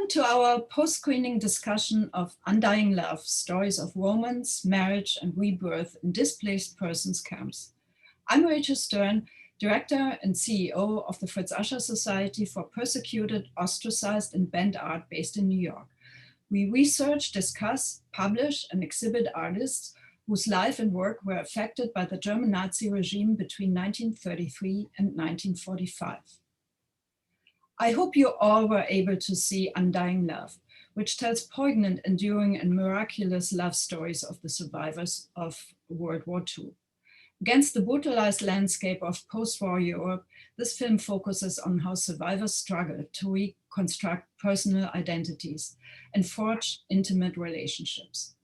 Welcome to our post-screening discussion of Undying Love, stories of romance, marriage, and rebirth in displaced persons camps. I'm Rachel Stern, Director and CEO of the Fritz Ascher Society for Persecuted, Ostracized, and Banned Art based in New York. We research, discuss, publish, and exhibit artists whose life and work were affected by the German Nazi regime between 1933 and 1945. I hope you all were able to see Undying Love, which tells poignant, enduring, and miraculous love stories of the survivors of World War II. Against the brutalized landscape of post-war Europe, this film focuses on how survivors struggled to reconstruct personal identities and forge intimate relationships.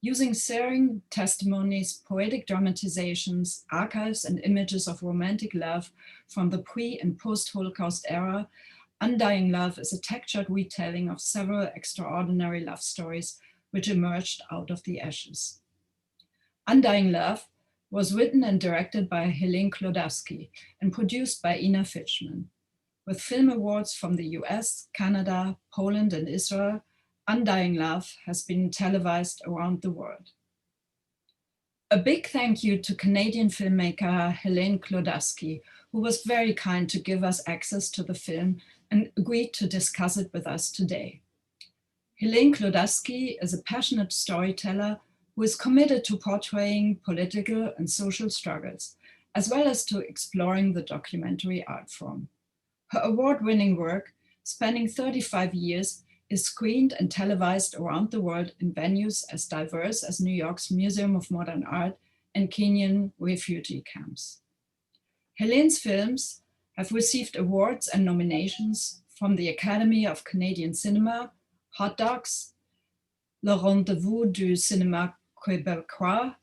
Using searing, testimonies, poetic dramatizations, archives, and images of romantic love from the pre- and post-Holocaust era, Undying Love is a textured retelling of several extraordinary love stories which emerged out of the ashes. Undying Love was written and directed by Helene Klodawsky and produced by Ina Fichman. With film awards from the US, Canada, Poland, and Israel, Undying Love has been televised around the world. A big thank you to Canadian filmmaker Helene Klodawsky, who was very kind to give us access to the film and agreed to discuss it with us today. Helene Klodawsky is a passionate storyteller who is committed to portraying political and social struggles, as well as to exploring the documentary art form. Her award-winning work, spanning 35 years, is screened and televised around the world in venues as diverse as New York's Museum of Modern Art and Kenyan refugee camps. Helene's films have received awards and nominations from the Academy of Canadian Cinema, Hot Docs, Le Rendez-vous du Cinéma Québécois,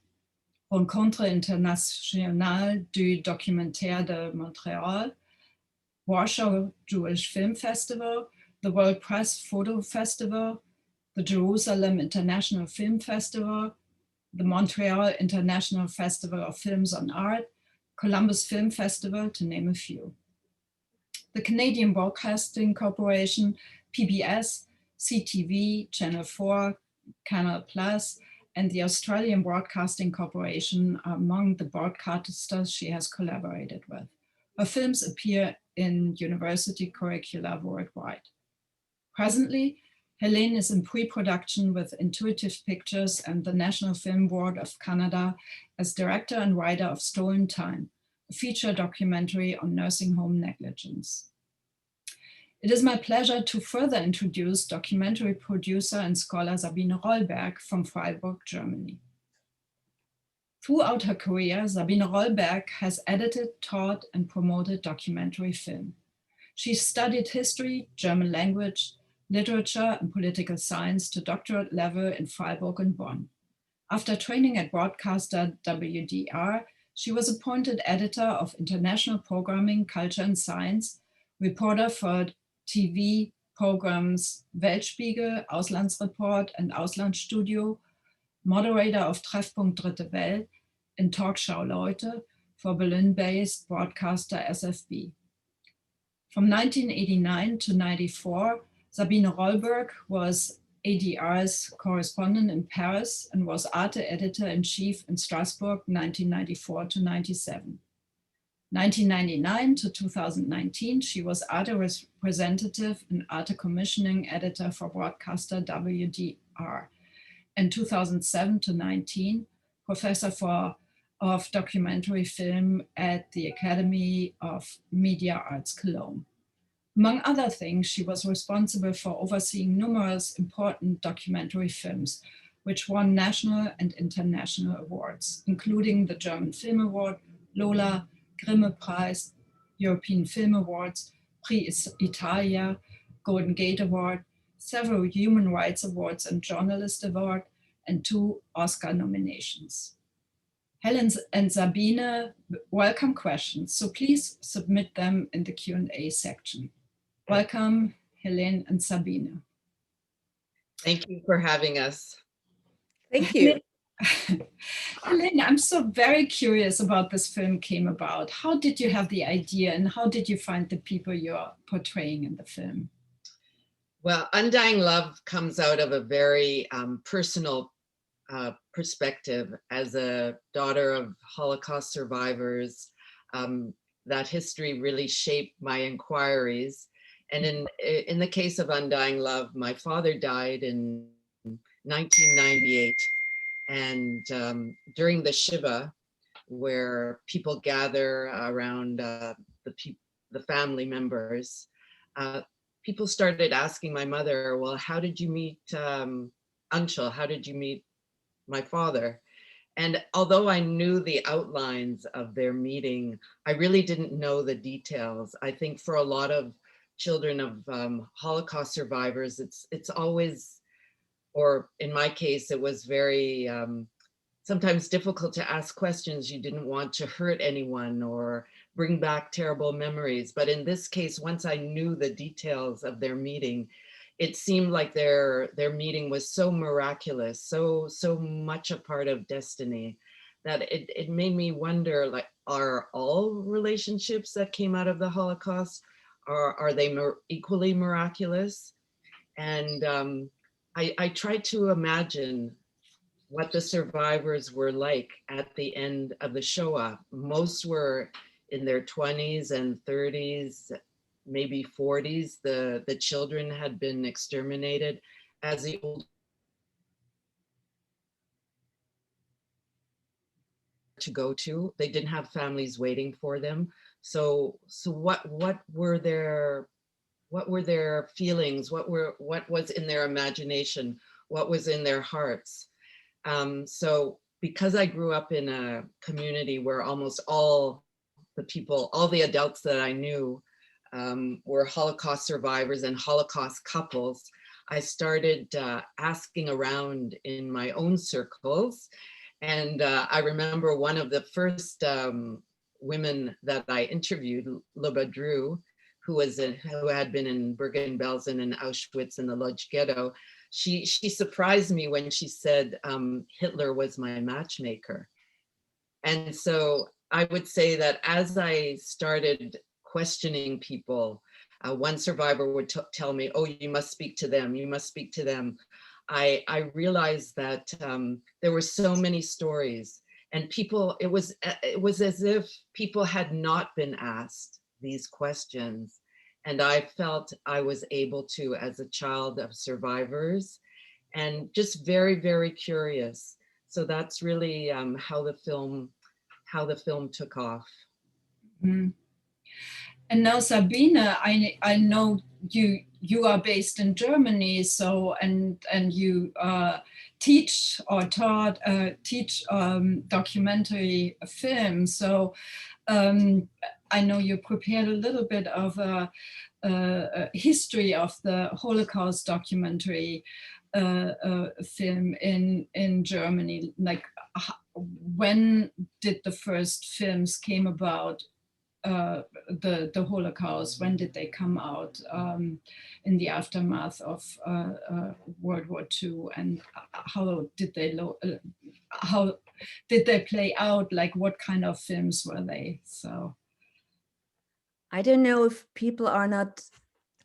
Rencontres internationales du Documentaire de Montreal, Warsaw Jewish Film Festival, the World Press Photo Festival, the Jerusalem International Film Festival, the Montreal International Festival of Films on Art, Columbus Film Festival, to name a few. The Canadian Broadcasting Corporation, PBS, CTV, Channel 4, Canal Plus, and the Australian Broadcasting Corporation are among the broadcasters she has collaborated with. Her films appear in university curricula worldwide. Presently, Helene is in pre-production with Intuitive Pictures and the National Film Board of Canada as director and writer of Stolen Time, a feature documentary on nursing home negligence. It is my pleasure to further introduce documentary producer and scholar Sabine Rollberg from Freiburg, Germany. Throughout her career, Sabine Rollberg has edited, taught, and promoted documentary film. She studied history, German language, literature, and political science to doctorate level in Freiburg and Bonn. After training at broadcaster WDR, she was appointed editor of international programming, culture, and science, reporter for TV programs Weltspiegel, Auslandsreport, and Auslandsstudio, moderator of Treffpunkt Dritte Welt and Talkshow Leute for Berlin-based broadcaster SFB. From 1989 to 94, Sabine Rollberg was ADR's correspondent in Paris and was Arte editor-in-chief in Strasbourg 1994 to 97. 1999 to 2019, she was Arte representative and Arte commissioning editor for broadcaster WDR. And 2007 to 19, professor of documentary film at the Academy of Media Arts Cologne. Among other things, she was responsible for overseeing numerous important documentary films, which won national and international awards, including the German Film Award, Lola, Grimme Prize, European Film Awards, Prix Italia, Golden Gate Award, several Human Rights Awards and Journalist Award, and 2 Oscar nominations. Helen and Sabine welcome questions, so please submit them in the Q&A section. Welcome, Helene and Sabine. Thank you for having us. Thank you. Helene, I'm so very curious about this film came about. How did you have the idea and how did you find the people you're portraying in the film? Well, Undying Love comes out of a very personal perspective. As a daughter of Holocaust survivors, that history really shaped my inquiries. And in the case of Undying Love, my father died in 1998. And during the Shiva, where people gather around the family members, people started asking my mother, well, how did you meet Anshul? How did you meet my father? And although I knew the outlines of their meeting, I really didn't know the details. I think for a lot of children of Holocaust survivors, it's always, or in my case, it was very sometimes difficult to ask questions. You didn't want to hurt anyone or bring back terrible memories. But in this case, once I knew the details of their meeting, it seemed like their meeting was so miraculous, so much a part of destiny, that it made me wonder, like, are all relationships that came out of the Holocaust, are they equally miraculous? And I tried to imagine what the survivors were like at the end of the Shoah. Most were in their 20s and 30s, maybe 40s. The children had been exterminated. As the old to go to, they didn't have families waiting for them. So what were their feelings? What was in their imagination? What was in their hearts? So because I grew up in a community where almost all the people, all the adults that I knew were Holocaust survivors and Holocaust couples, I started asking around in my own circles. And I remember one of the first women that I interviewed, Lobadru, who had been in Bergen-Belsen and Auschwitz and the Lodz ghetto. She surprised me when she said Hitler was my matchmaker. And so I would say that as I started questioning people, one survivor would tell me, oh, you must speak to them, you must speak to them. I realized that there were so many stories, and people, it was as if people had not been asked these questions. And I felt I was able to, as a child of survivors, and just very, very curious. So that's really how the film took off. Mm. And now, Sabine, I know you are based in Germany, so and you teach or teach documentary film. So I know you prepared a little bit of a history of the Holocaust documentary film in Germany. Like, when did the first films came about? The Holocaust, when did they come out in the aftermath of World War II, and how did they play out? Like, what kind of films were they? So I don't know if people are not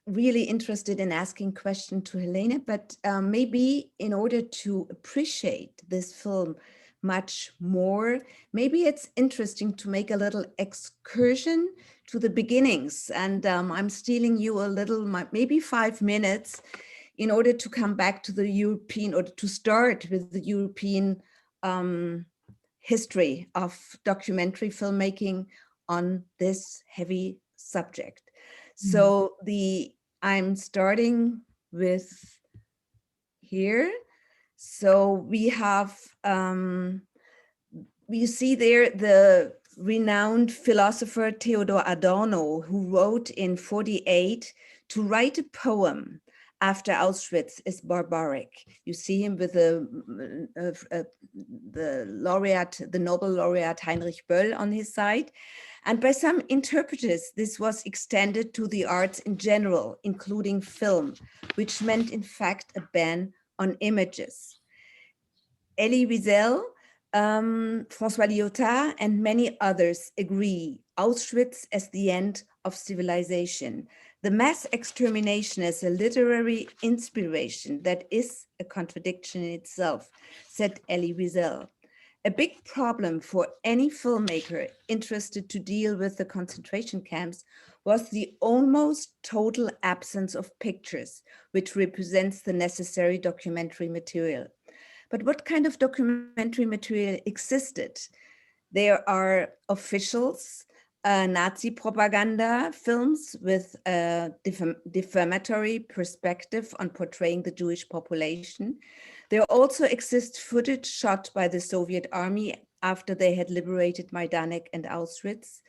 really interested in asking questions to Helene, but maybe in order to appreciate this film much more, maybe it's interesting to make a little excursion to the beginnings. And I'm stealing you a little, maybe 5 minutes, in order to come back to the European, or to start with the European history of documentary filmmaking on this heavy subject. So I'm starting with here. So we have, you see there the renowned philosopher Theodor Adorno, who wrote in 1948, to write a poem after Auschwitz is barbaric. You see him with the laureate, the Nobel laureate Heinrich Böll on his side. And by some interpreters, this was extended to the arts in general, including film, which meant in fact a ban on images. Elie Wiesel, François Lyotard, and many others agree Auschwitz as the end of civilization, The mass extermination as a literary inspiration that is a contradiction in itself, said Elie Wiesel. A big problem for any filmmaker interested to deal with the concentration camps was the almost total absence of pictures, which represents the necessary documentary material. But what kind of documentary material existed? There are officials, Nazi propaganda films with a defamatory perspective on portraying the Jewish population. There also exists footage shot by the Soviet army after they had liberated Majdanek and Auschwitz.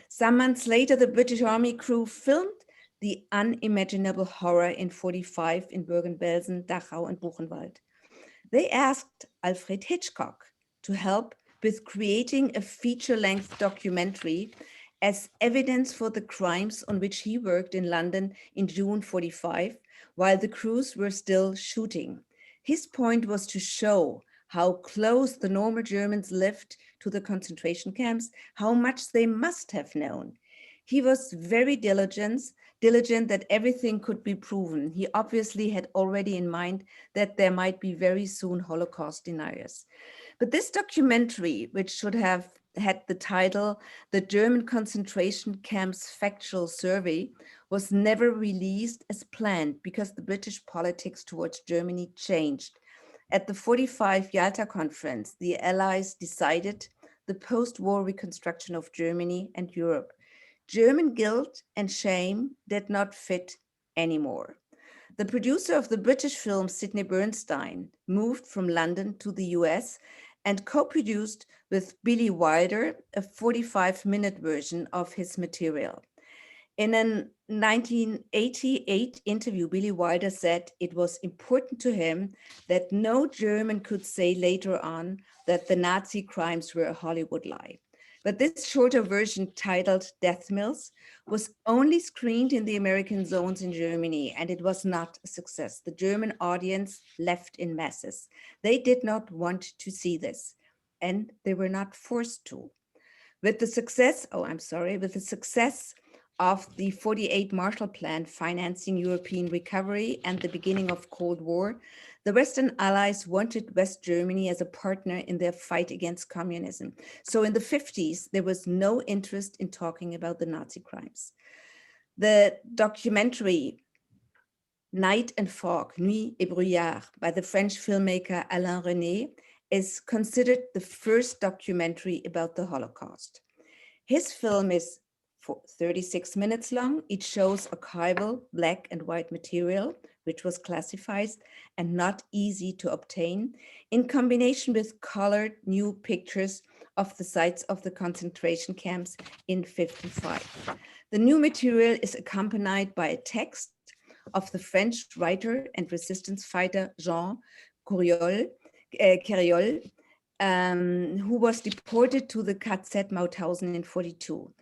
Some months later, the British army crew filmed the unimaginable horror in 1945 in Bergen-Belsen, Dachau, and Buchenwald. They asked Alfred Hitchcock to help with creating a feature-length documentary as evidence for the crimes on which he worked in London in June 1945, while the crews were still shooting. His point was to show how close the normal Germans lived to the concentration camps, how much they must have known. He was very diligent that everything could be proven. He obviously had already in mind that there might be very soon Holocaust deniers. But this documentary, which should have had the title, The German Concentration Camps Factual Survey, was never released as planned because the British politics towards Germany changed. At the 1945 Yalta Conference, the Allies decided the post-war reconstruction of Germany and Europe. German guilt and shame did not fit anymore. The producer of the British film, Sidney Bernstein, moved from London to the US and co-produced with Billy Wilder a 45-minute version of his material. In a 1988 interview, Billy Wilder said it was important to him that no German could say later on that the Nazi crimes were a Hollywood lie. But this shorter version, titled Death Mills, was only screened in the American zones in Germany, and it was not a success. The German audience left in masses. They did not want to see this, and they were not forced to. With the success of the 1948 Marshall Plan financing European recovery and the beginning of Cold War, the Western Allies wanted West Germany as a partner in their fight against communism. So in the 1950s, there was no interest in talking about the Nazi crimes. The documentary Night and Fog, Nuit et Brouillard, by the French filmmaker Alain Resnais, is considered the first documentary about the Holocaust. His film is 36 minutes long. It shows archival black and white material, which was classified and not easy to obtain, in combination with colored new pictures of the sites of the concentration camps in 1955. The new material is accompanied by a text of the French writer and resistance fighter Jean Curiol, who was deported to the KZ Mauthausen in 1942.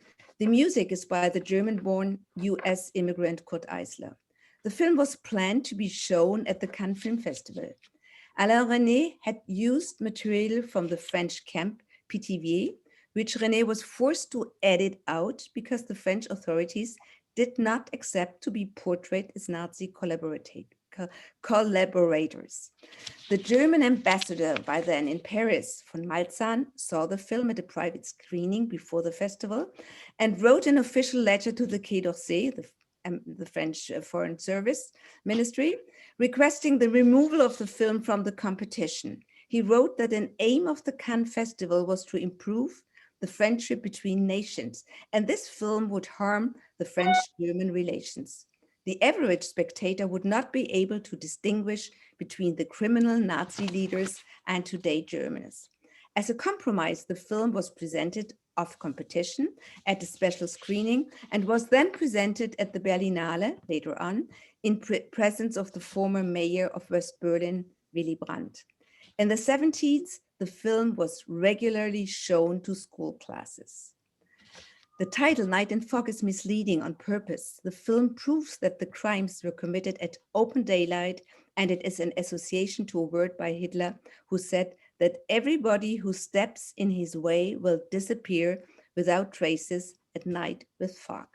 The music is by the German-born US immigrant Kurt Eisler. The film was planned to be shown at the Cannes Film Festival. Alain Resnais had used material from the French camp Pithiviers, which Resnais was forced to edit out because the French authorities did not accept to be portrayed as Nazi collaborators. The German ambassador by then in Paris, von Malzahn, saw the film at a private screening before the festival and wrote an official letter to the Quai d'Orsay, the French Foreign Service Ministry, requesting the removal of the film from the competition. He wrote that an aim of the Cannes Festival was to improve the friendship between nations, and this film would harm the French-German relations. The average spectator would not be able to distinguish between the criminal Nazi leaders and today Germans. As a compromise, the film was presented off competition at a special screening and was then presented at the Berlinale later on in presence of the former mayor of West Berlin, Willy Brandt. In the 1970s, the film was regularly shown to school classes. The title, Night and Fog, is misleading on purpose. The film proves that the crimes were committed at open daylight, and it is an association to a word by Hitler, who said that everybody who steps in his way will disappear without traces at night with fog.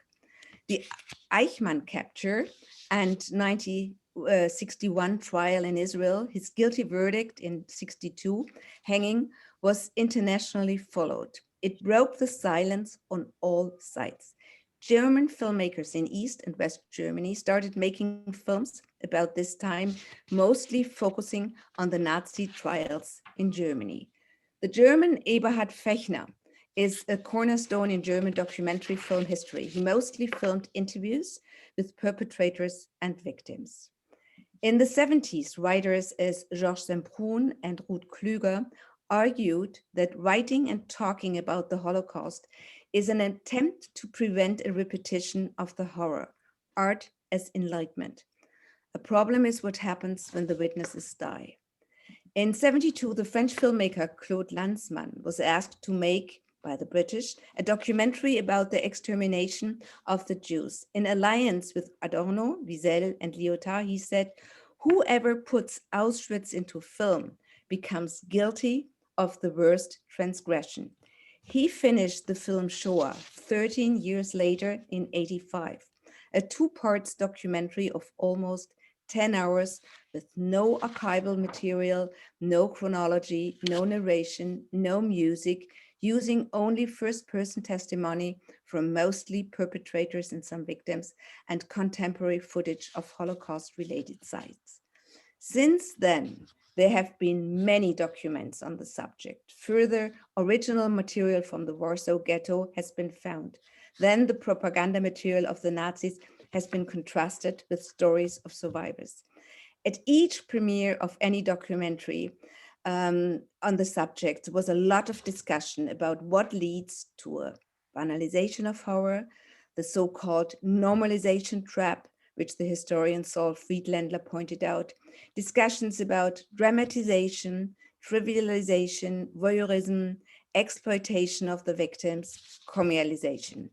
The Eichmann capture and 1961 trial in Israel, his guilty verdict in 62 hanging, was internationally followed. It broke the silence on all sides. German filmmakers in East and West Germany started making films about this time, mostly focusing on the Nazi trials in Germany. The German Eberhard Fechner is a cornerstone in German documentary film history. He mostly filmed interviews with perpetrators and victims. In the 70s, writers as Georges Semprún and Ruth Klüger argued that writing and talking about the Holocaust is an attempt to prevent a repetition of the horror, art as enlightenment. A problem is what happens when the witnesses die. In 72, the French filmmaker Claude Lanzmann was asked to make, by the British, a documentary about the extermination of the Jews. In alliance with Adorno, Wiesel, and Lyotard, he said, "Whoever puts Auschwitz into film becomes guilty of the worst transgression." He finished the film Shoah 13 years later in 85, a two-part documentary of almost 10 hours with no archival material, no chronology, no narration, no music, using only first-person testimony from mostly perpetrators and some victims, and contemporary footage of Holocaust-related sites. Since then, there have been many documents on the subject. Further, original material from the Warsaw Ghetto has been found. Then the propaganda material of the Nazis has been contrasted with stories of survivors. At each premiere of any documentary on the subject was a lot of discussion about what leads to a banalization of horror, the so-called normalization trap, which the historian Saul Friedländler pointed out, discussions about dramatization, trivialization, voyeurism, exploitation of the victims, commercialization.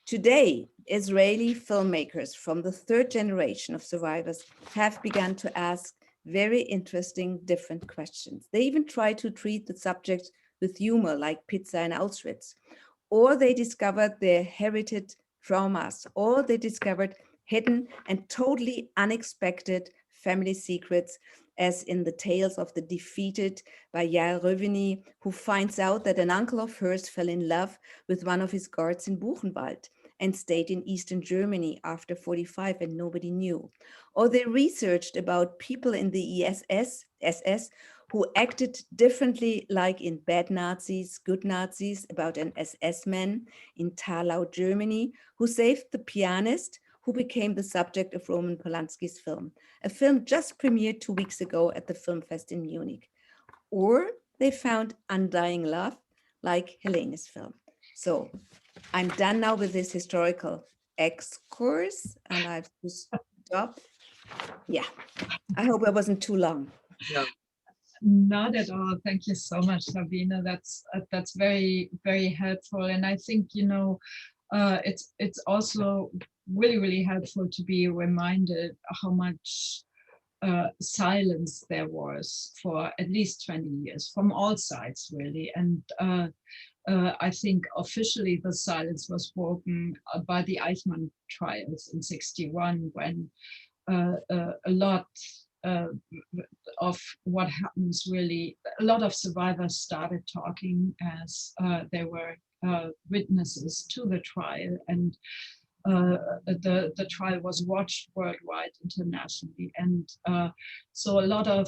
Today, Israeli filmmakers from the third generation of survivors have begun to ask very interesting, different questions. They even try to treat the subject with humor, like pizza in Auschwitz, or they discovered their heritage traumas, or they discovered hidden and totally unexpected family secrets, as in the tales of the defeated by Yael Röveni, who finds out that an uncle of hers fell in love with one of his guards in Buchenwald and stayed in Eastern Germany after 45 and nobody knew. Or they researched about people in the SS who acted differently, like in Bad Nazis, Good Nazis, about an SS man in Thalau, Germany, who saved the pianist who became the subject of Roman Polanski's film, a film just premiered 2 weeks ago at the Film Fest in Munich. Or they found Undying Love, like Helene's film. So I'm done now with this historical excursus, and I've to stop. Yeah, I hope it wasn't too long. No. Not at all. Thank you so much, Sabine. That's very, very helpful. And I think, it's also really, really helpful to be reminded how much silence there was for at least 20 years from all sides, really. And I think officially the silence was broken by the Eichmann trials in 61, when a lot of what happens, really, a lot of survivors started talking as they were witnesses to the trial, and the trial was watched worldwide, internationally, and so a lot of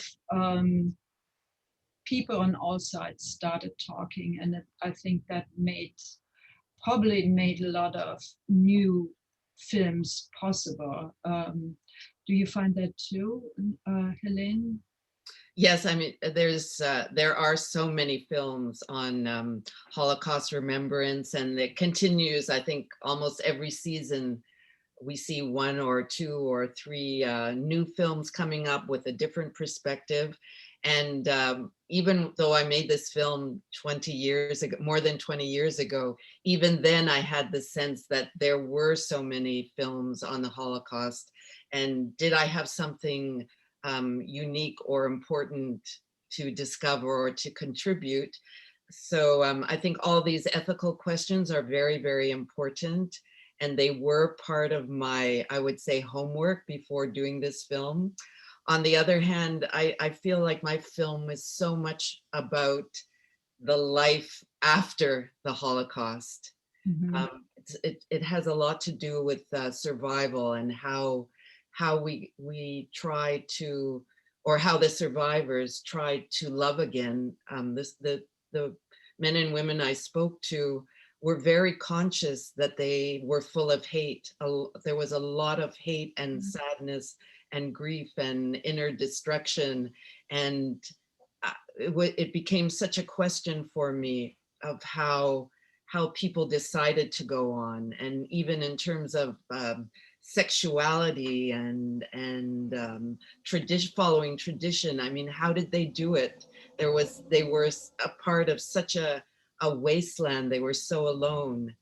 people on all sides started talking, and I think that probably made a lot of new films possible. Do you find that too, Helene? Yes, I mean, there are so many films on Holocaust remembrance, and it continues. I think almost every season we see 1 or 2 or 3 new films coming up with a different perspective. And even though I made this film 20 years ago, more than 20 years ago, even then I had the sense that there were so many films on the Holocaust. And did I have something unique or important to discover or to contribute? So I think all these ethical questions are very, very important. and they were part of my, I would say, homework before doing this film. On the other hand, I feel like my film is so much about the life after the Holocaust. Mhm. It has a lot to do with survival and how we try to, or how the survivors tried to love again. The men and women I spoke to were very conscious that they were full of hate. There was a lot of hate and sadness and grief and inner destruction, and it became such a question for me of how people decided to go on, and even in terms of sexuality and following tradition. I mean, how did they do it? They were a part of such a wasteland. They were so alone.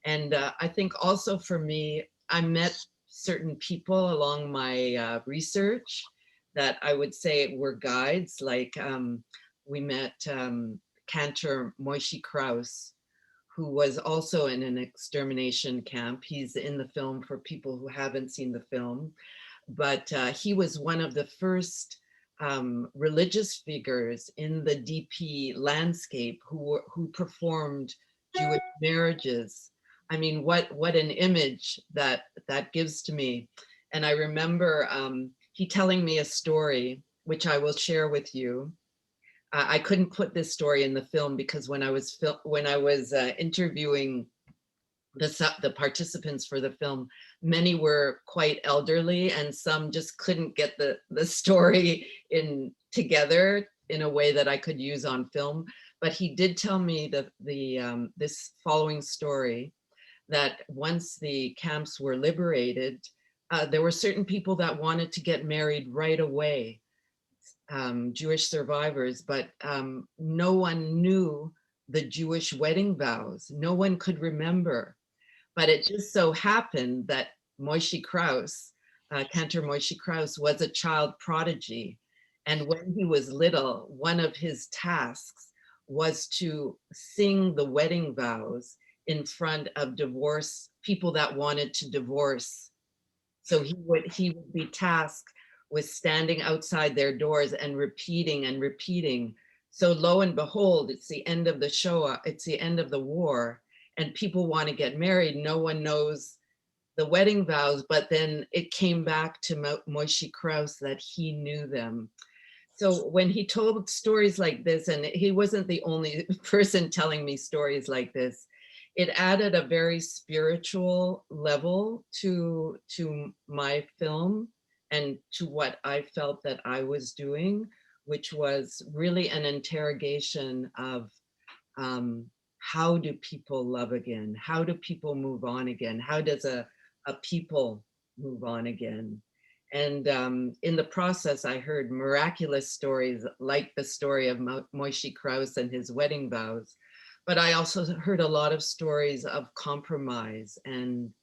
And I think also for me, I met certain people along my research that I would say were guides. Like we met Cantor Moishe Kraus, who was also in an extermination camp. He's in the film for people who haven't seen the film, but he was one of the first religious figures in the DP landscape who performed Jewish marriages. I mean, what an image that gives to me. And I remember he telling me a story, which I will share with you. I couldn't put this story in the film because when I was interviewing the participants for the film, many were quite elderly, and some just couldn't get the story in together in a way that I could use on film. But he did tell me this following story, that once the camps were liberated, there were certain people that wanted to get married right away. Jewish survivors, but no one knew the Jewish wedding vows. No one could remember. But it just so happened that Moishe Kraus, Cantor Moishe Kraus, was a child prodigy. And when he was little, one of his tasks was to sing the wedding vows in front of people that wanted to divorce. So he would be tasked with standing outside their doors and repeating and repeating. So lo and behold, it's the end of the Shoah, it's the end of the war, and people want to get married. No one knows the wedding vows, but then it came back to Moishe Kraus that he knew them. So when he told stories like this, and he wasn't the only person telling me stories like this, it added a very spiritual level to my film and to what I felt that I was doing, which was really an interrogation of how do people love again? How do people move on again? How does a people move on again? And in the process, I heard miraculous stories like the story of Moishe Kraus and his wedding vows. But I also heard a lot of stories of compromise and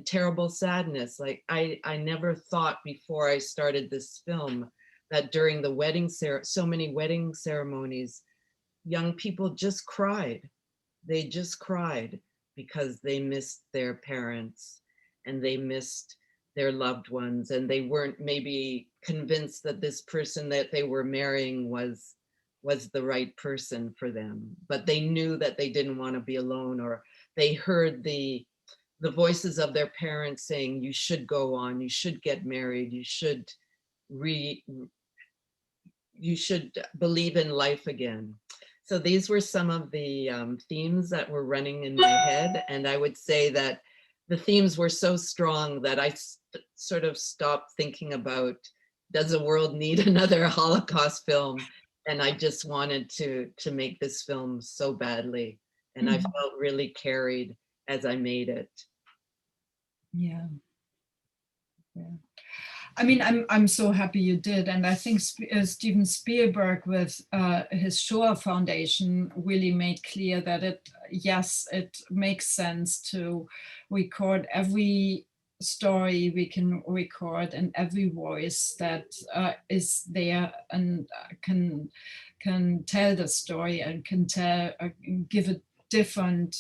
terrible sadness. Like I never thought before I started this film that during the wedding so many wedding ceremonies, young people just cried. They just cried because they missed their parents and they missed their loved ones, and they weren't maybe convinced that this person that they were marrying was the right person for them, but they knew that they didn't want to be alone, or they heard the voices of their parents saying, you should go on, you should get married, you should believe in life again. So these were some of the themes that were running in my head. And I would say that the themes were so strong that I sort of stopped thinking about, does the world need another Holocaust film? And I just wanted to make this film so badly. And I felt really carried as I made it. Yeah. Yeah. I mean, I'm so happy you did. And I think Steven Spielberg with his Shoah Foundation really made clear that yes, it makes sense to record every story we can record and every voice that is there and can tell the story and can give a different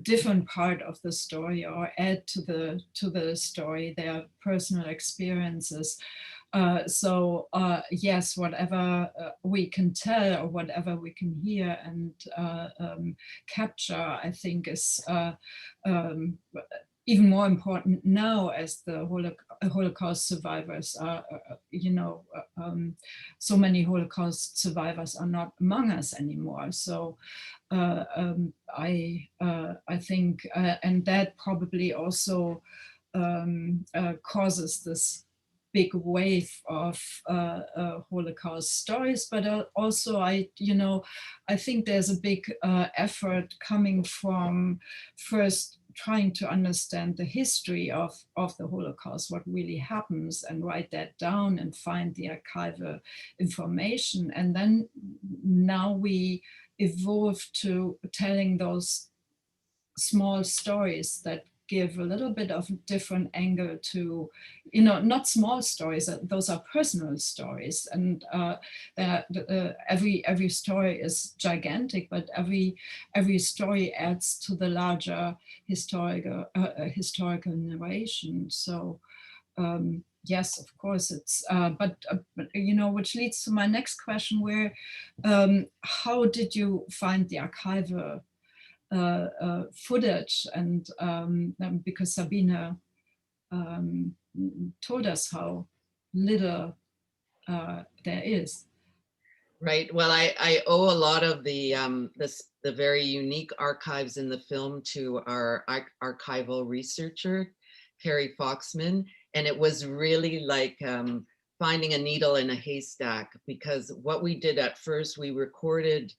different part of the story or add to the story their personal experiences. Yes, whatever we can tell or whatever we can hear and capture, I think is even more important now as the Holocaust survivors are, so many Holocaust survivors are not among us anymore. So I think, and that probably also causes this big wave of Holocaust stories, but also I think there's a big effort coming from first trying to understand the history of the Holocaust, what really happens, and write that down and find the archival information. And then now we evolve to telling those small stories that give a little bit of a different angle to, not small stories, those are personal stories. And every story is gigantic, but every story adds to the larger historical narration. So yes, of course it's, but which leads to my next question, where how did you find the archival footage? And because Sabine told us how little there is. Right. Well, I owe a lot of the very unique archives in the film to our archival researcher, Carrie Foxman, and it was really like finding a needle in a haystack, because what we did at first, we recorded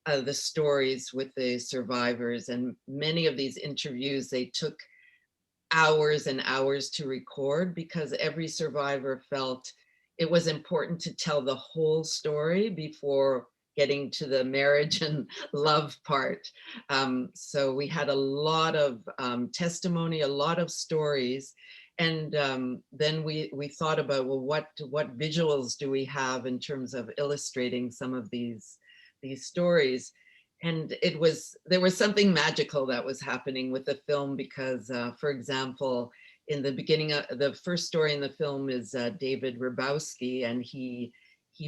the stories with the survivors, and many of these interviews, they took hours and hours to record, because every survivor felt it was important to tell the whole story before getting to the marriage and love part. So we had a lot of testimony, a lot of stories. And then we thought about, well, what visuals do we have in terms of illustrating some of these stories? And there was something magical that was happening with the film, because for example, in the beginning, the first story in the film is David Rabowski, and he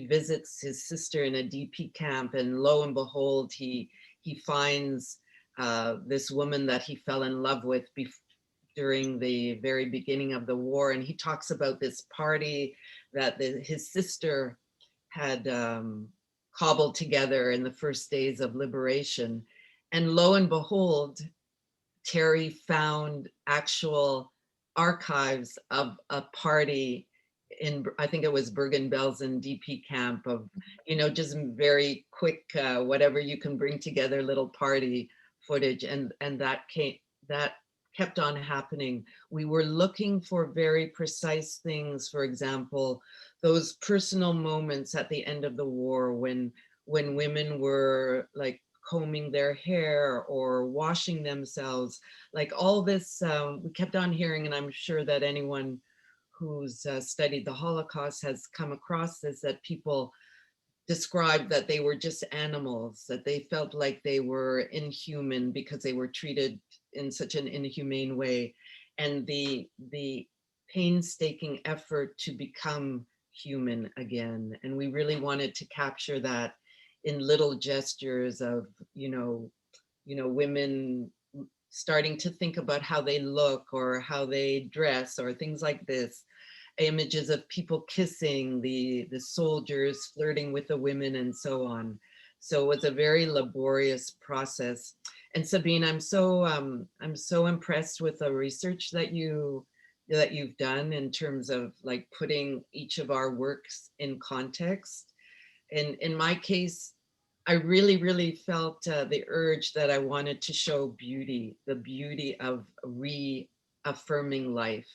visits his sister in a DP camp, and lo and behold, he finds this woman that he fell in love with during the very beginning of the war. And he talks about this party that his sister had cobbled together in the first days of liberation. And lo and behold, Terry found actual archives of a party in, I think it was Bergen-Belsen DP camp, of, just very quick, whatever you can bring together little party footage. And that kept on happening. We were looking for very precise things. For example, those personal moments at the end of the war when women were like combing their hair or washing themselves, like all this, we kept on hearing, and I'm sure that anyone who's studied the Holocaust has come across this, that people described that they were just animals, that they felt like they were inhuman because they were treated in such an inhumane way. And the painstaking effort to become human again. And we really wanted to capture that in little gestures of, women starting to think about how they look or how they dress or things like this. Images of people kissing, the soldiers flirting with the women, and so on. So it was a very laborious process. And Sabine, I'm so impressed with the research that you've done in terms of like putting each of our works in context. And in my case, I really, really felt the urge that I wanted to show beauty, the beauty of reaffirming life,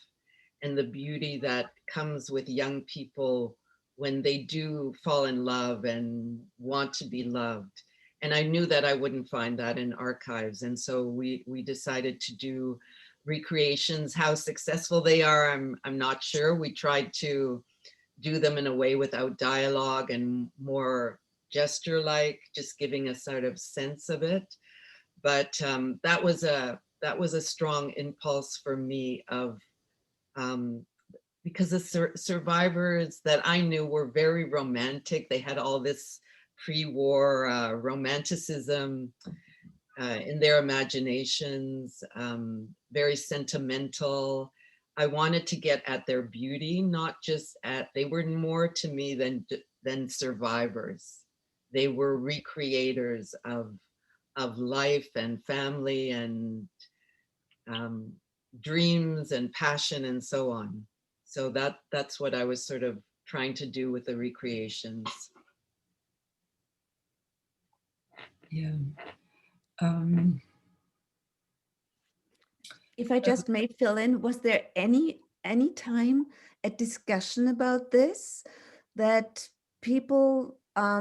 and the beauty that comes with young people when they do fall in love and want to be loved. And I knew that I wouldn't find that in archives. And so we decided to do recreations. How successful they are, I'm not sure. We tried to do them in a way without dialogue and more gesture-like, just giving a sort of sense of it. But that was a strong impulse for me of, because the survivors that I knew were very romantic. They had all this pre-war romanticism in their imaginations, very sentimental. I wanted to get at their beauty, not just they were more to me than survivors. They were recreators of life and family and dreams and passion and so on. So that's what I was sort of trying to do with the recreations. Yeah. If I just may fill in, was there any time a discussion about this, that people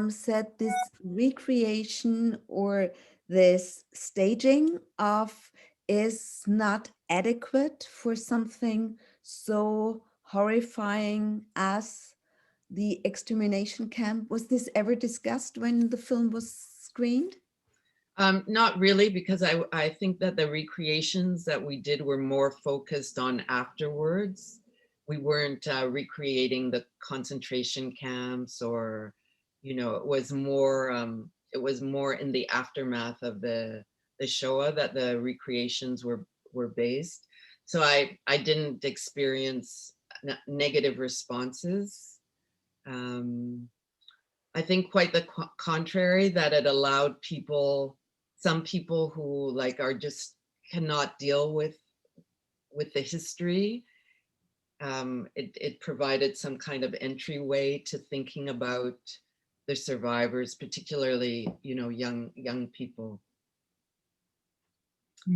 said this recreation or this staging of is not adequate for something so horrifying as the extermination camp? Was this ever discussed when the film was screened? Not really, because I think that the recreations that we did were more focused on afterwards. We weren't recreating the concentration camps, or, you know, it was more in the aftermath of the Shoah that the recreations were based. So I didn't experience negative responses. I think quite the contrary, that it allowed some people who like are just cannot deal with the history. It provided some kind of entryway to thinking about the survivors, particularly, you know, young people.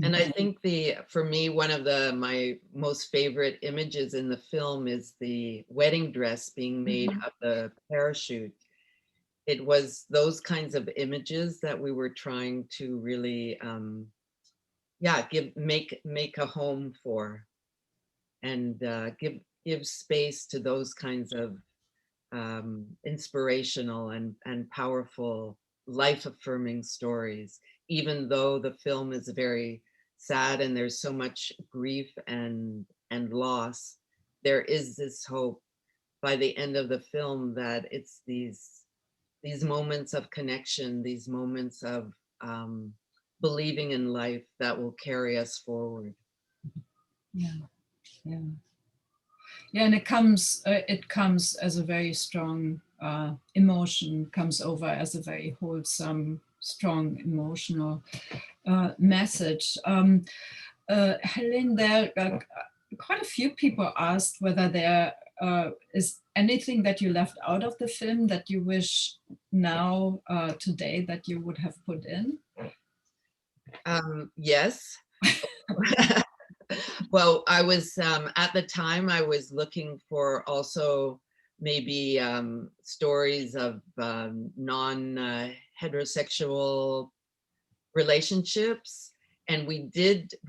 And I think for me, one of my most favorite images in the film is the wedding dress being made of the parachute. It was those kinds of images that we were trying to really, make a home for, and give space to those kinds of inspirational and powerful, life-affirming stories. Even though the film is very sad and there's so much grief and loss, there is this hope by the end of the film that it's these moments of connection, these moments of believing in life that will carry us forward. Yeah, yeah, yeah, and it comes as a very strong emotion, comes over as a very wholesome, strong emotional message. Helene, there quite a few people asked whether there is anything that you left out of the film that you wish now, today, that you would have put in? Yes. Well, I was, at the time, I was looking for also maybe stories of non-heterosexual relationships. And we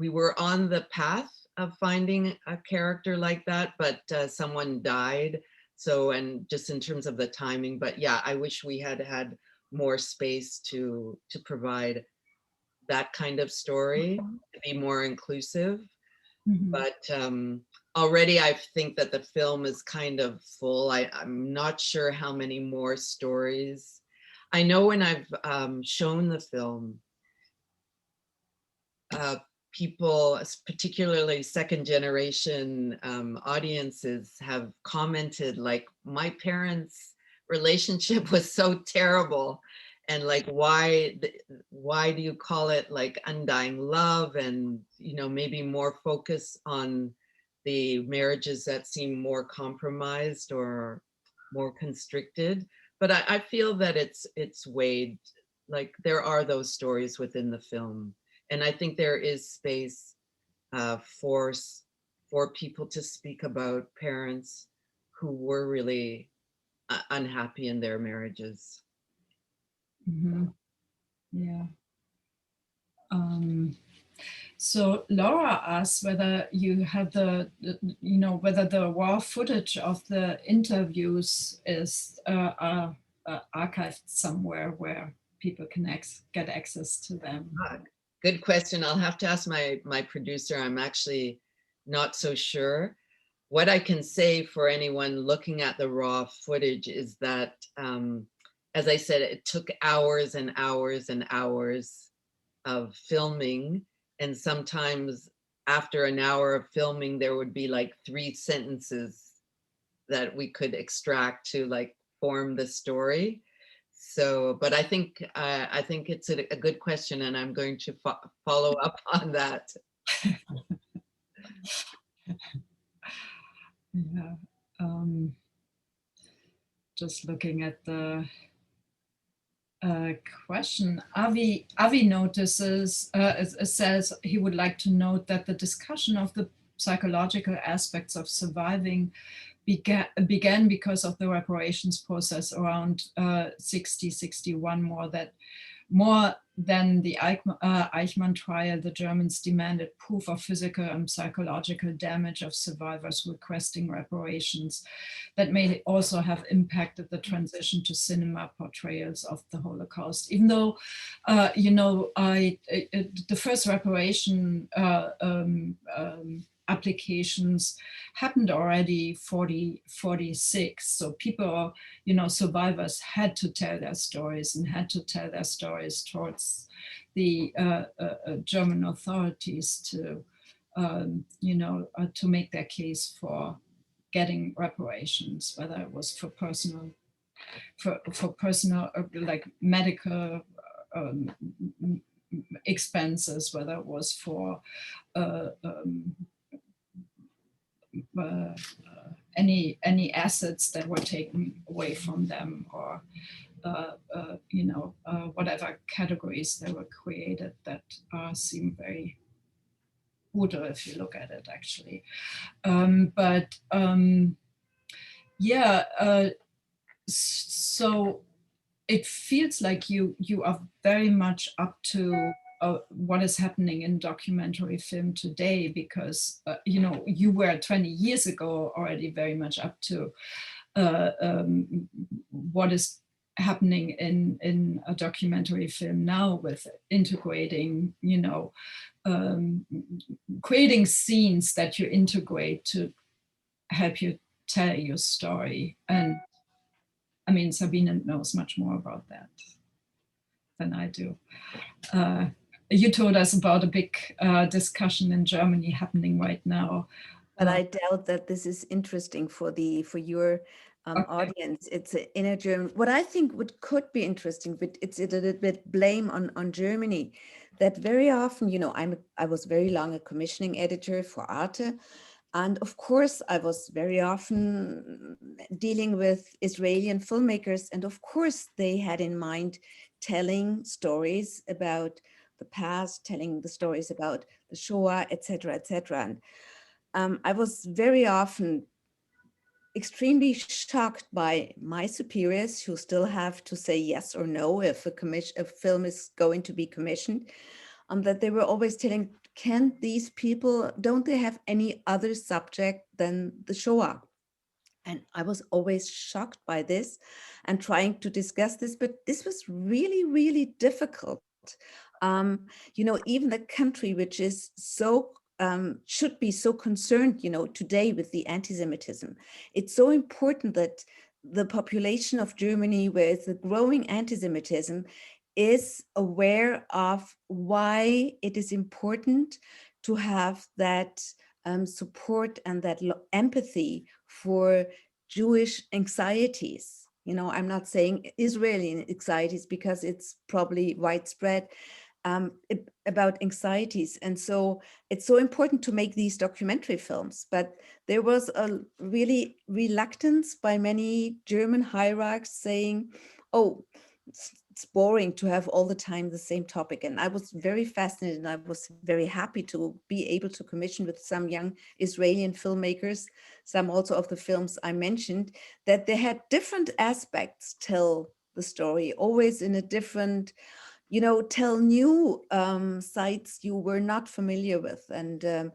were on the path of finding a character like that, but someone died. So, and just in terms of the timing, but yeah, I wish we had more space to provide that kind of story, to be more inclusive. But already I think that the film is kind of full. I'm not sure how many more stories. I know when I've shown the film, people, particularly second generation audiences, have commented like, my parents' relationship was so terrible, and like, why do you call it like Undying Love? And, you know, maybe more focus on the marriages that seem more compromised or more constricted. But I feel that it's weighed, like there are those stories within the film. And I think there is space for people to speak about parents who were really unhappy in their marriages. Yeah. So Laura asks whether you have whether the raw footage of the interviews is archived somewhere where people can get access to them. Good question. I'll have to ask my producer. I'm actually not so sure. What I can say for anyone looking at the raw footage is that, as I said, it took hours and hours and hours of filming. And sometimes after an hour of filming, there would be like 3 sentences that we could extract to like form the story. So, but I think it's a good question, and I'm going to follow up on that. Yeah. Just looking at the question, Avi notices, says he would like to note that the discussion of the psychological aspects of surviving began because of the reparations process around 61, more than the Eichmann trial. The Germans demanded proof of physical and psychological damage of survivors requesting reparations. That may also have impacted the transition to cinema portrayals of the Holocaust. Even though, the first reparation applications happened already 46. So people, survivors had to tell their stories and had to tell their stories towards the German authorities to, to make their case for getting reparations, whether it was for personal, like medical expenses, whether it was for any assets that were taken away from them, or whatever categories that were created that seem very brutal if you look at it, actually. So it feels like you are very much up to what is happening in documentary film today, because you were 20 years ago already very much up to what is happening in a documentary film now, with integrating, creating scenes that you integrate to help you tell your story. And I mean, Sabine knows much more about that than I do. You told us about a big discussion in Germany happening right now. But I doubt that this is interesting for your audience. It's an inner German. What I think could be interesting, but it's a little bit blame on Germany, that very often, I was very long a commissioning editor for Arte. And of course, I was very often dealing with Israeli filmmakers. And of course, they had in mind telling stories about the past, telling the stories about the Shoah, etc., etc. And I was very often extremely shocked by my superiors, who still have to say yes or no if a film is going to be commissioned, that they were always telling, don't they have any other subject than the Shoah? And I was always shocked by this and trying to discuss this, but this was really, really difficult. Even the country which is so should be so concerned, today with the anti-Semitism. It's so important that the population of Germany, with the growing anti-Semitism, is aware of why it is important to have that support and that empathy for Jewish anxieties. I'm not saying Israeli anxieties, because it's probably widespread, about anxieties. And so it's so important to make these documentary films. But there was a really reluctance by many German hierarchs saying, oh, it's boring to have all the time the same topic. And I was very fascinated, and I was very happy to be able to commission with some young Israeli filmmakers, some also of the films I mentioned, that they had different aspects tell the story, always in a different, tell new sites you were not familiar with. And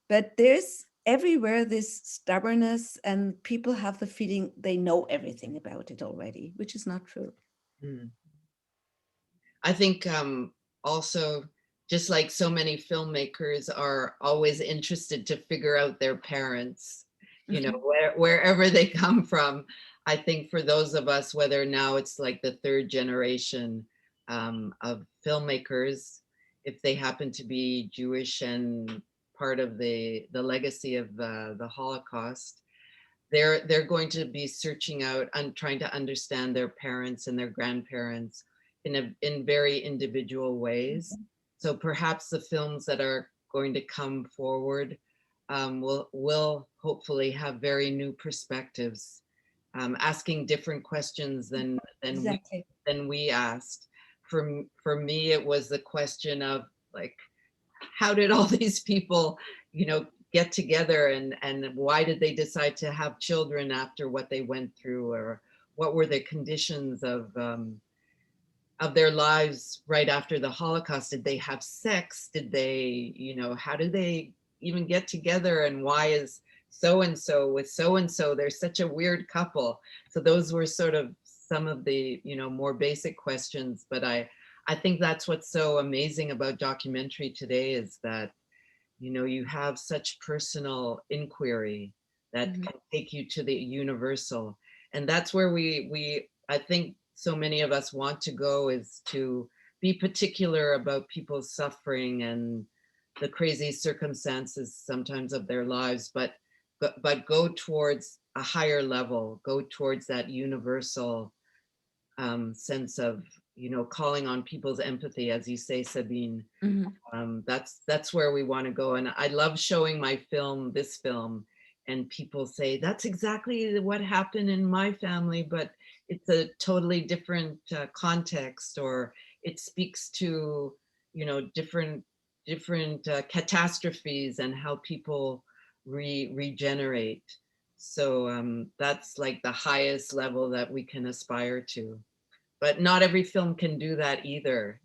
but there's everywhere this stubbornness, and people have the feeling they know everything about it already, which is not true. I think also just like so many filmmakers are always interested to figure out their parents, you know, wherever they come from. I think for those of us, whether now it's like the third generation of filmmakers, if they happen to be Jewish and part of the legacy of the Holocaust, they're going to be searching out and trying to understand their parents and their grandparents in very individual ways. So perhaps the films that are going to come forward will hopefully have very new perspectives, asking different questions than Exactly. we asked. For me, it was the question of like, how did all these people, you know, get together, and why did they decide to have children after what they went through, or what were the conditions of their lives right after the Holocaust? Did they have sex? Did they, you know, how did they even get together? And why is so-and-so with so-and-so, they're such a weird couple? So those were sort of some of the, you know, more basic questions. But I think that's what's so amazing about documentary today, is that, you know, you have such personal inquiry that can take you to the universal. And that's where I think so many of us want to go, is to be particular about people's suffering and the crazy circumstances sometimes of their lives, but go towards a higher level, go towards that universal sense of, you know, calling on people's empathy, as you say, Sabine. That's where we want to go. And I love showing my film, this film, and people say, that's exactly what happened in my family, but it's a totally different context, or it speaks to, you know, different catastrophes and how people regenerate. So that's like the highest level that we can aspire to. But not every film can do that either.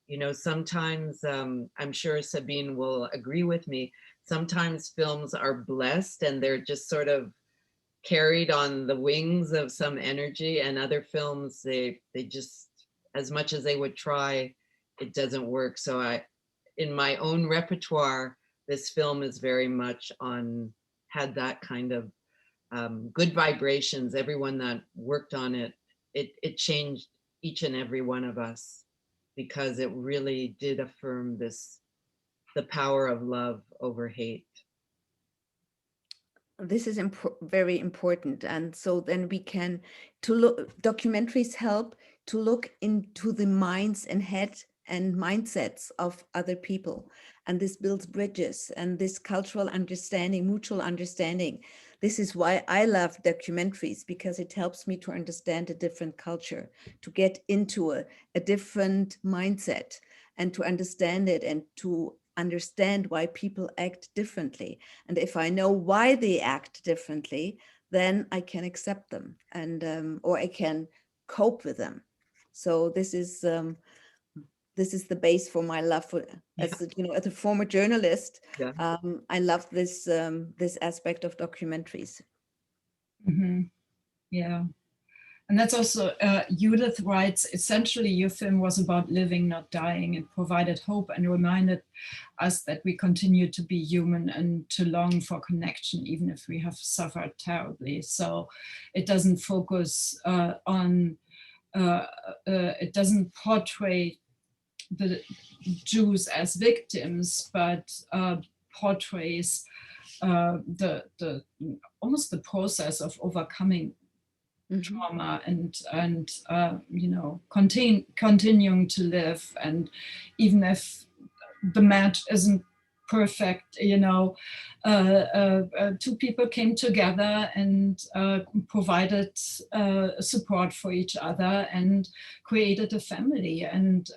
You know, sometimes, I'm sure Sabine will agree with me, sometimes films are blessed and they're just sort of carried on the wings of some energy, and other films, they just, as much as they would try, it doesn't work. So in my own repertoire, this film is very much had that kind of good vibrations. Everyone that worked on it, it changed each and every one of us, because it really did affirm the power of love over hate. This is very important. And so then we can, documentaries help to look into the minds and head and mindsets of other people. And this builds bridges and this cultural understanding, mutual understanding. This is why I love documentaries, because it helps me to understand a different culture, to get into a different mindset, and to understand it, and to understand why people act differently. And if I know why they act differently, then I can accept them, and or I can cope with them. So this is the base for my love for, as you know, as a former journalist. I love this this aspect of documentaries. Yeah. And that's also, Judith writes, essentially your film was about living, not dying. It provided hope and reminded us that we continue to be human and to long for connection, even if we have suffered terribly. So it doesn't focus it doesn't portray the Jews as victims, but portrays the almost the process of overcoming trauma and you know, continuing to live. And even if the match isn't perfect, you know, two people came together and provided support for each other and created a family. And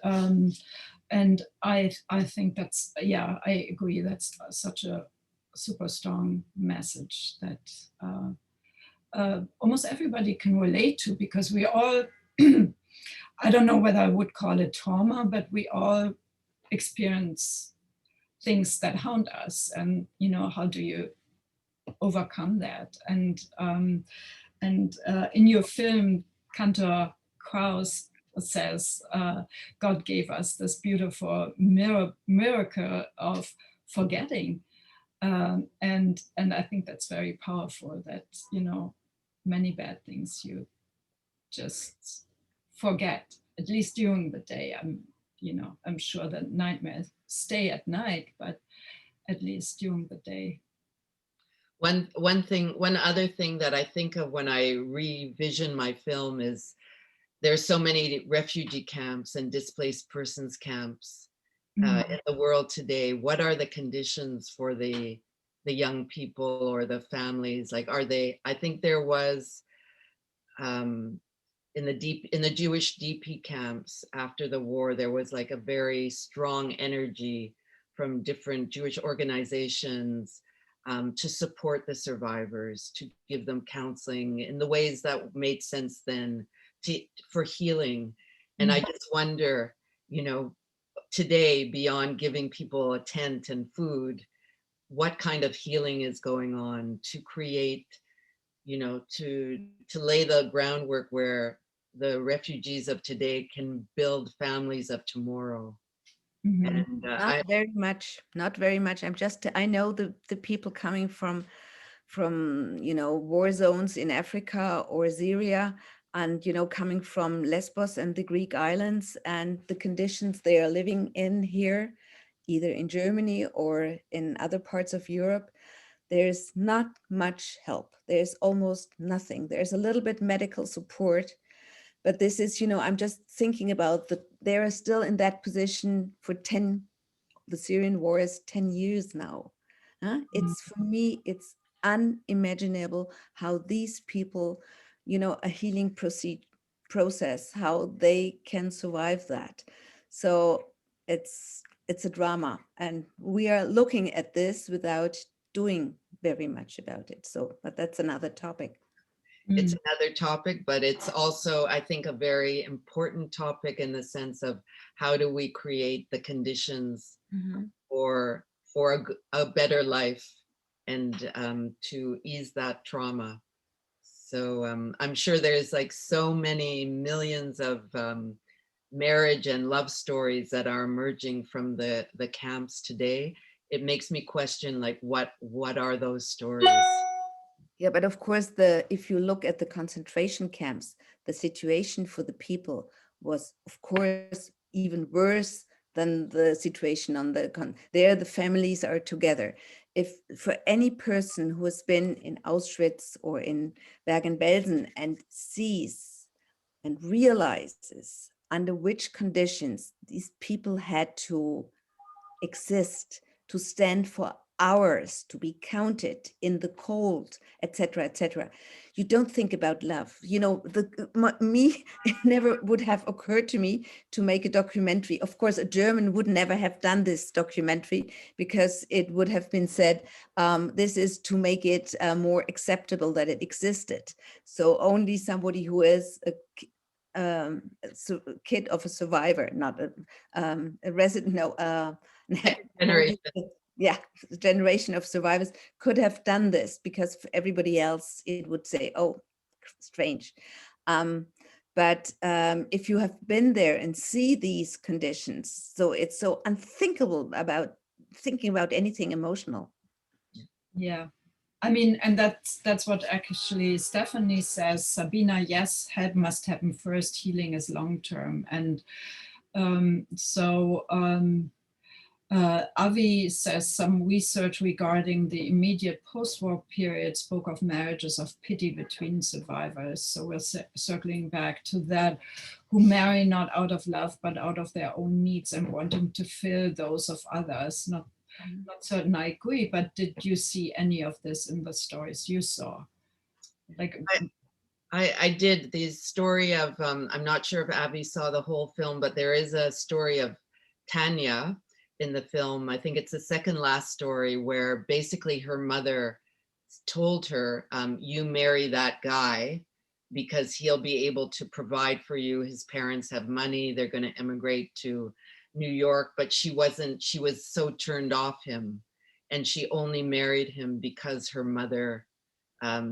I think that's, yeah, I agree, that's such a super strong message that almost everybody can relate to, because we all, I don't know whether I would call it trauma, but we all experience things that haunt us, and you know, how do you overcome that? And in your film, Cantor Kraus says God gave us this beautiful miracle of forgetting. And I think that's very powerful, that, you know, many bad things you just forget, at least during the day. I'm sure that nightmares stay at night, but at least during the day. One other thing that I think of when I revision my film is there's so many refugee camps and displaced persons camps in the world today. What are the conditions for the young people or the families? Like, are they? I think there was in the Jewish DP camps after the war, there was like a very strong energy from different Jewish organizations to support the survivors, to give them counseling in the ways that made sense then, for healing. And I just wonder, you know, today, beyond giving people a tent and food, what kind of healing is going on to create, you know, to lay the groundwork where the refugees of today can build families of tomorrow. And Not very much. I know the people coming from you know, war zones in Africa or Syria, and, you know, coming from Lesbos and the Greek islands, and the conditions they are living in here, either in Germany or in other parts of Europe. There's not much help. There's almost nothing. There's a little bit medical support, but this is, you know, I'm just thinking about they are still in that position for the Syrian war is 10 years now. It's, for me, it's unimaginable how these people, you know, a healing process, how they can survive that. So it's a drama, and we are looking at this without doing very much about it. So, but that's another topic. It's another topic, but it's also, I think, a very important topic in the sense of how do we create the conditions for a better life, and to ease that trauma. So I'm sure there's like so many millions of marriage and love stories that are emerging from the camps today. It makes me question, like, what are those stories? Yeah, but of course, if you look at the concentration camps, the situation for the people was, of course, even worse than the situation on there. The families are together. If for any person who has been in Auschwitz or in Bergen-Belsen and sees and realizes under which conditions these people had to exist, to stand for hours, to be counted in the cold, etc., etc. You don't think about love. You know, it never would have occurred to me to make a documentary. Of course, a German would never have done this documentary, because it would have been said, this is to make it more acceptable that it existed. So only somebody who is a kid of a survivor, not a resident, no, Generation. Yeah, the generation of survivors could have done this, because for everybody else it would say, oh, strange. But if you have been there and see these conditions, so it's so unthinkable about thinking about anything emotional. Yeah. I mean, and that's what actually Stephanie says. Sabina, yes, help must happen first. Healing is long term. And Avi says some research regarding the immediate post-war period spoke of marriages of pity between survivors. So we're circling back to that, who marry not out of love, but out of their own needs and wanting to fill those of others. Not certain I agree, but did you see any of this in the stories you saw? Like, I did the story of, I'm not sure if Abby saw the whole film, but there is a story of Tanya in the film. I think it's the second last story, where basically her mother told her, you marry that guy because he'll be able to provide for you. His parents have money, they're going to immigrate to New York, but she was so turned off him, and she only married him because her mother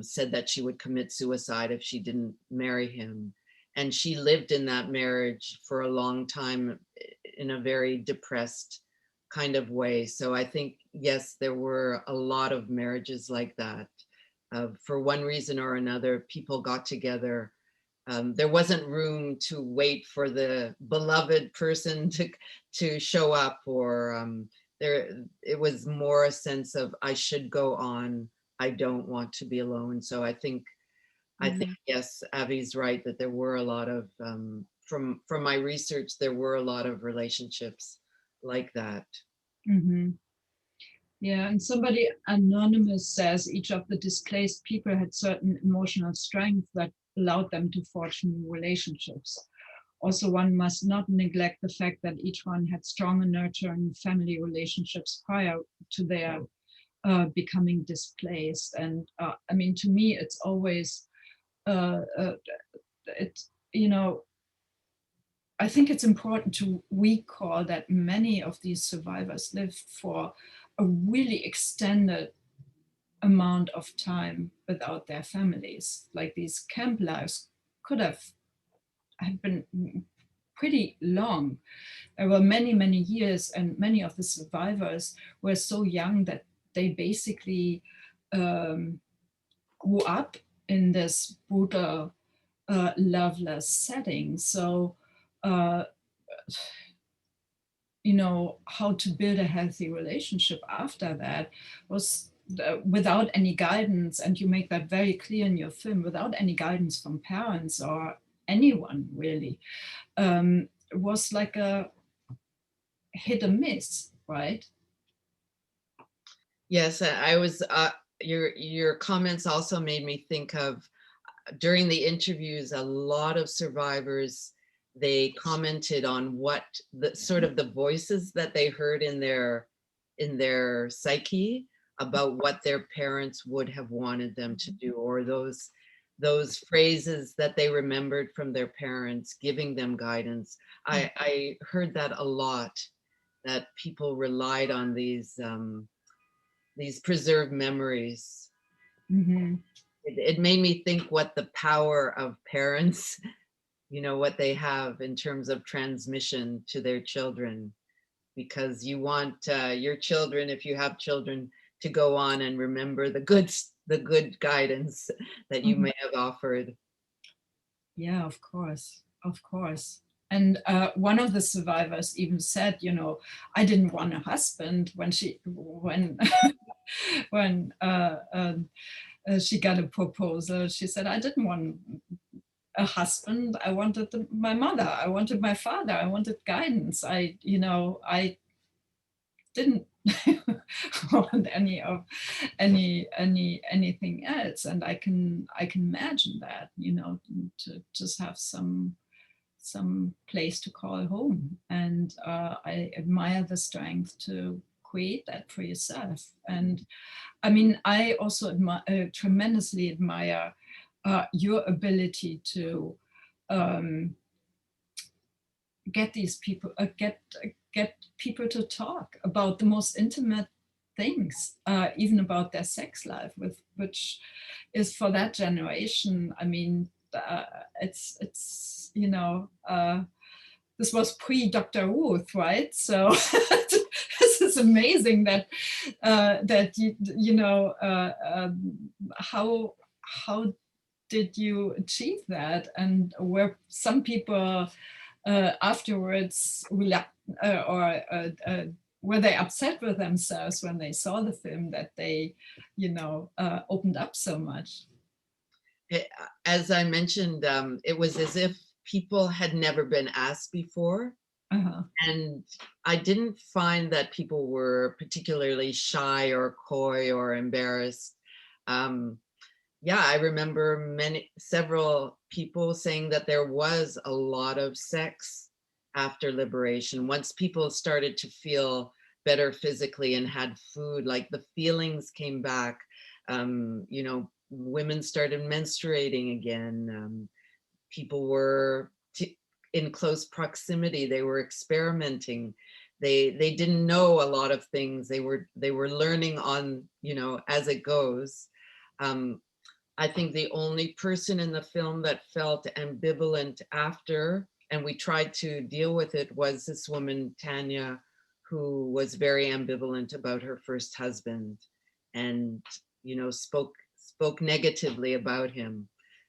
said that she would commit suicide if she didn't marry him. and she lived in that marriage for a long time in a very depressed kind of way. So I think, yes, there were a lot of marriages like that. For one reason or another, people got together. There wasn't room to wait for the beloved person to show up, or it was more a sense of, I should go on. I don't want to be alone. So I think, yes, Avi's right, that there were a lot of, from my research, there were a lot of relationships like that. Mm-hmm. Yeah, and somebody anonymous says each of the displaced people had certain emotional strength that allowed them to forge new relationships. Also, one must not neglect the fact that each one had strong and nurturing family relationships prior to their becoming displaced. And I mean, to me, it's always, you know, I think it's important to recall that many of these survivors lived for a really extended amount of time without their families. Like these camp lives could have been pretty long. There were many, many years, and many of the survivors were so young that they basically grew up in this brutal, loveless setting. So, you know, how to build a healthy relationship after that was without any guidance, and you make that very clear in your film, without any guidance from parents or anyone really. It was like a hit or miss, right? Yes, I was, your comments also made me think of, during the interviews, a lot of survivors, they commented on what the sort of the voices that they heard in their psyche about what their parents would have wanted them to do, or those phrases that they remembered from their parents giving them guidance. I heard that a lot, that people relied on these preserved memories. Mm-hmm. It made me think what the power of parents, you know, what they have in terms of transmission to their children, because you want your children, if you have children, to go on and remember the good guidance that you may have offered. Yeah, of course, of course. And one of the survivors even said, you know, I didn't want a husband when when she got a proposal. She said, I didn't want a husband. I wanted my mother. I wanted my father. I wanted guidance. I didn't want anything else. And I can imagine that, you know, to just have some place to call home. And I admire the strength to create that for yourself. And I mean, I also tremendously admire your ability to get these people, get people to talk about the most intimate things, even about their sex life, which is for that generation. I mean, it's you know, this was pre Dr. Ruth, right? So this is amazing that that you know, how did you achieve that, and were some people afterwards were they upset with themselves when they saw the film that they, you know, opened up so much? As I mentioned, it was as if people had never been asked before. And I didn't find that people were particularly shy or coy or embarrassed. Yeah, I remember several people saying that there was a lot of sex after liberation. Once people started to feel better physically and had food, like the feelings came back. You know, women started menstruating again. People were in close proximity. They were experimenting. They didn't know a lot of things. They were learning on, you know, as it goes. I think the only person in the film that felt ambivalent after, and we tried to deal with it, was this woman, Tanya, who was very ambivalent about her first husband and, you know, spoke negatively about him.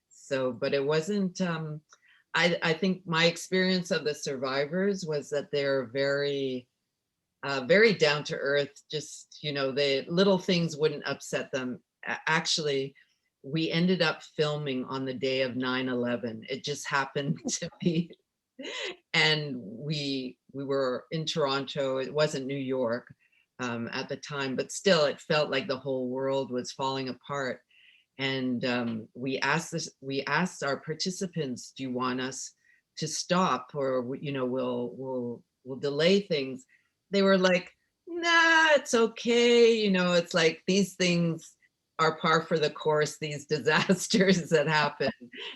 So, but it wasn't, I think my experience of the survivors was that they're very, very down to earth, just, you know, the little things wouldn't upset them. Actually, we ended up filming on the day of 9/11. It just happened to be. And we were in Toronto. It wasn't New York at the time, but still it felt like the whole world was falling apart. And we asked our participants, do you want us to stop, or, you know, we'll delay things? They were like, nah, it's okay. You know, it's like these things are par for the course, these disasters that happen,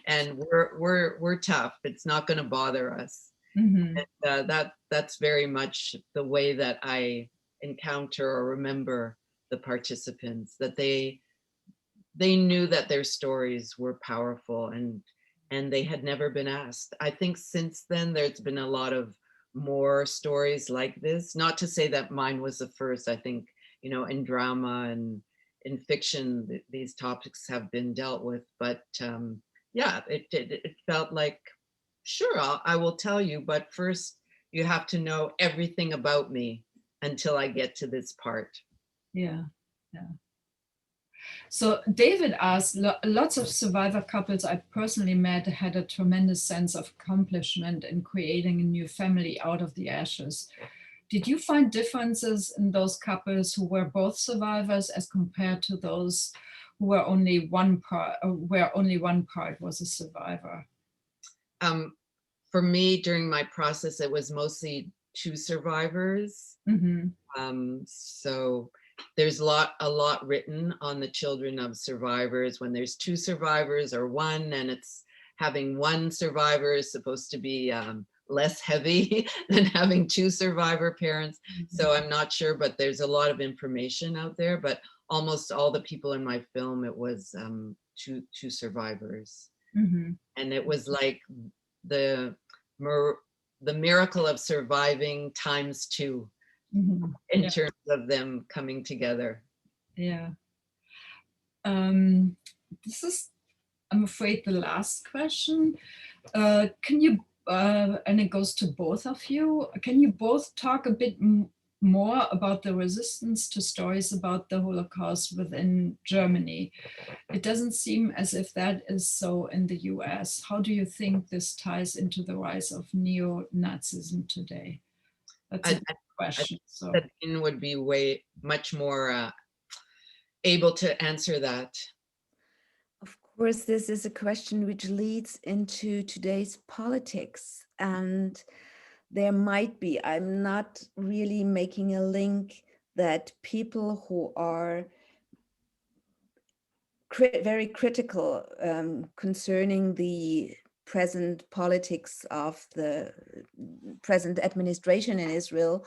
and we're tough. It's not going to bother us. Mm-hmm. And, that's very much the way that I encounter or remember the participants, that they knew that their stories were powerful, and they had never been asked. I think since then there's been a lot of more stories like this. Not to say that mine was the first. I think, you know, in drama and in fiction, these topics have been dealt with. But yeah, it felt like, sure, I will tell you, but first you have to know everything about me until I get to this part. Yeah, yeah. So David asked, lots of survivor couples I personally met had a tremendous sense of accomplishment in creating a new family out of the ashes. Did you find differences in those couples who were both survivors as compared to those who were only one part, where only one part was a survivor? For me, during my process, it was mostly two survivors. Mm-hmm. So there's a lot written on the children of survivors. When there's two survivors or one, and it's having one survivor is supposed to be less heavy than having two survivor parents. So I'm not sure, but there's a lot of information out there. But almost all the people in my film, it was two survivors. Mm-hmm. And it was like the miracle of surviving times two. Mm-hmm. In terms of them coming together. Yeah. This is, I'm afraid, the last question. Can you, and it goes to both of you, can you both talk a bit more about the resistance to stories about the Holocaust within Germany? It doesn't seem as if that is so in the US. How do you think this ties into the rise of neo-Nazism today? That's a good question. So Sabine would be much more able to answer that. Of course, this is a question which leads into today's politics, and there might be, I'm not really making a link, that people who are very critical concerning the present politics of the present administration in Israel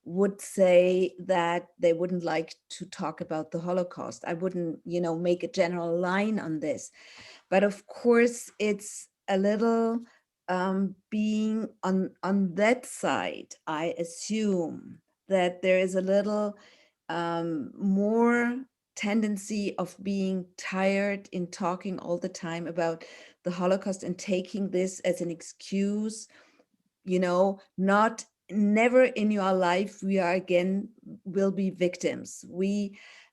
would say that they wouldn't like to talk about the Holocaust. I wouldn't, you know, make a general line on this. But of course, it's a little being on that side, I assume that there is a little more tendency of being tired in talking all the time about the Holocaust and taking this as an excuse, you know, never in your life will be victims.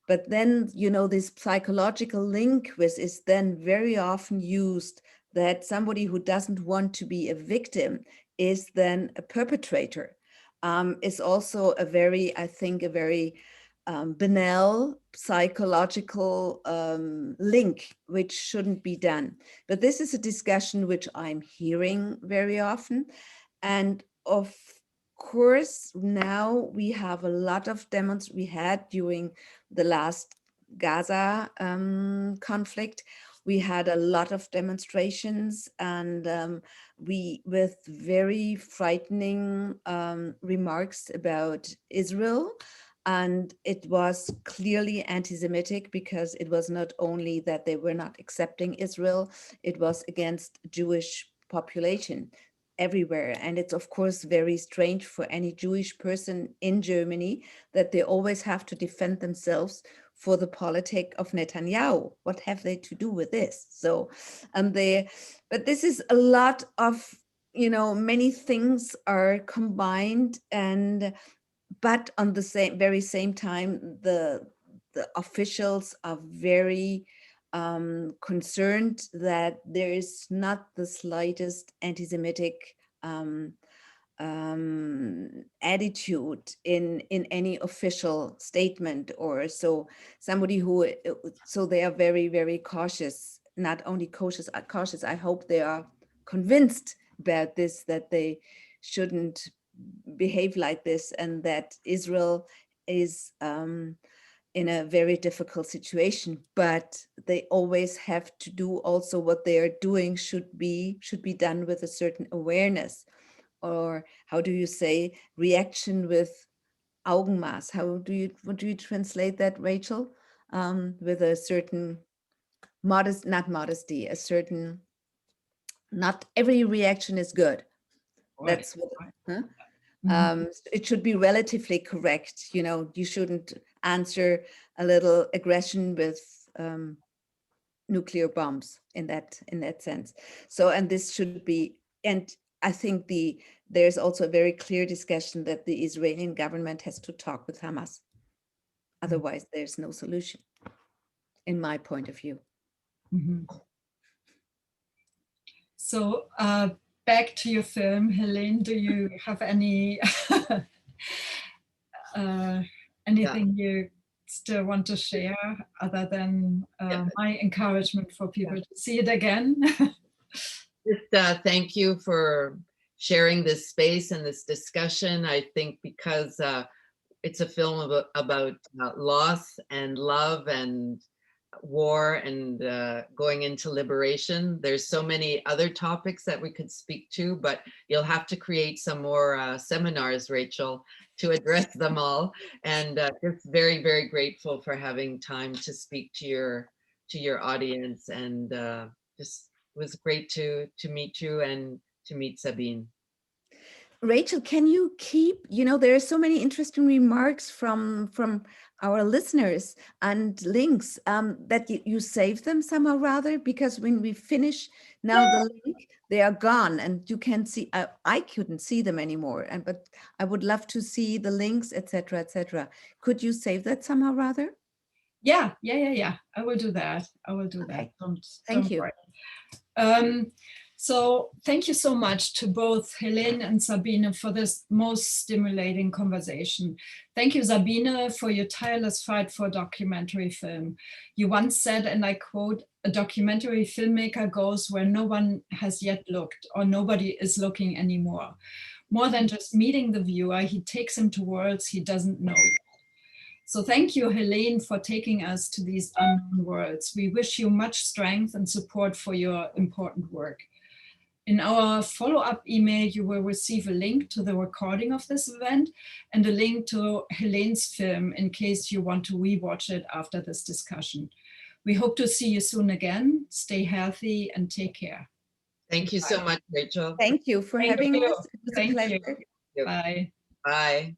But then, you know, this psychological link with is then very often used, that somebody who doesn't want to be a victim is then a perpetrator. Is also I think a very banal psychological link, which shouldn't be done. But this is a discussion which I'm hearing very often. And of course, now we have a lot of we had during the last Gaza conflict, we had a lot of demonstrations, and with very frightening remarks about Israel. And it was clearly anti-Semitic because it was not only that they were not accepting Israel, it was against Jewish population everywhere. And it's of course very strange for any Jewish person in Germany that they always have to defend themselves for the politic of Netanyahu. What have they to do with this? So, but this is a lot of, many things are combined, but on the very same time, the officials are very concerned that there is not the slightest anti-Semitic attitude in any official statement or so. So they are very, very cautious. Not only cautious. I hope they are convinced about this, that they shouldn't behave like this, and that Israel is in a very difficult situation, but they always have to do also what they are doing should be done with a certain awareness, or how do you say, reaction with Augenmaß. What do you translate that, Rachel? With a certain not modesty, a certain, not every reaction is good. Right. That's what, it should be relatively correct. You shouldn't answer a little aggression with nuclear bombs in that sense. So, and this should be, and I think there's also a very clear discussion that the Israeli government has to talk with Hamas. Otherwise, there's no solution, in my point of view. Mm-hmm. So back to your film, Helene, do you have any anything you still want to share other than my encouragement for people to see it again? Just thank you for sharing this space and this discussion. I think because it's a film about loss and love and war and going into liberation. There's so many other topics that we could speak to, but you'll have to create some more seminars, Rachel, to address them all. And just very, very grateful for having time to speak to your audience. And just was great to meet you and to meet Sabine. Rachel, can you keep, there are so many interesting remarks from our listeners and links that you save them somehow rather, because when we finish now the link, they are gone and you can see, I couldn't see them anymore. But I would love to see the links, etc., etc. Could you save that somehow rather? Yeah. I will do that. Okay. Don't Thank you. So thank you so much to both Helene and Sabine for this most stimulating conversation. Thank you, Sabine, for your tireless fight for documentary film. You once said, and I quote, "A documentary filmmaker goes where no one has yet looked, or nobody is looking anymore. More than just meeting the viewer, he takes him to worlds he doesn't know yet." So thank you, Helene, for taking us to these unknown worlds. We wish you much strength and support for your important work. In our follow-up email, you will receive a link to the recording of this event and a link to Helene's film in case you want to rewatch it after this discussion. We hope to see you soon again. Stay healthy and take care. Thank you so much, Rachel. Thank you for having us. It was a pleasure. You. Bye. Bye.